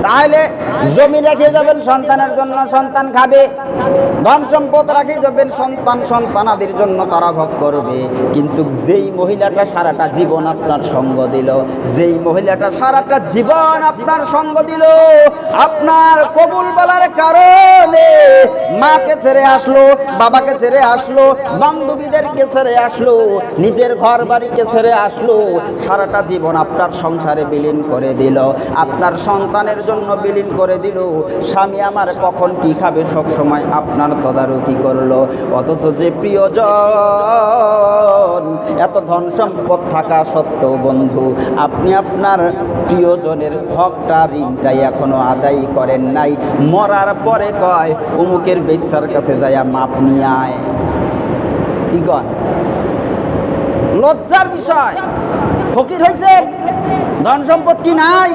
তাহলে জমি রেখে যাবেন সন্তানের জন্য, সন্তান খাবে। ধন সম্পদ রেখে যাবেন সন্তানাদের জন্য, তারা ভোগ করবে। কিন্তু যেই মহিলাটা সারাটা জীবন আপনার সঙ্গ দিল, যেই মহিলাটা সারাটা জীবন আপনার সঙ্গ দিল, আপনার কবুল বলার কারণে মাকে ছেড়ে আসলো, বাবাকে ছেড়ে আসলো, বান্ধবীদেরকে ছেড়ে আসলো, নিজের ঘর বাড়িকে ছেড়ে আসলো, সারাটা জীবন আপনার সংসারে বিলীন করে দিল, আপনার সন্তানের জন্য বিলীন করে দিল। স্বামী আমার কখন কি খাবে সব সময় আপনার তদারকি করলো। অথচ যে প্রিয়জন, এত ধন সম্পদ থাকা সত্ত্বেও বন্ধু আপনি আপনার প্রিয়জনের হকটা, ঋণটাই এখনো আদায় করেন নাই। মরার পরে কয় অমুকের বেশ্যার কাছে যাইয়া মাপ নিয়ে আয়। কি কন? লজ্জার বিষয়। ফকির হয়েছে, ধন সম্পদ কি নাই?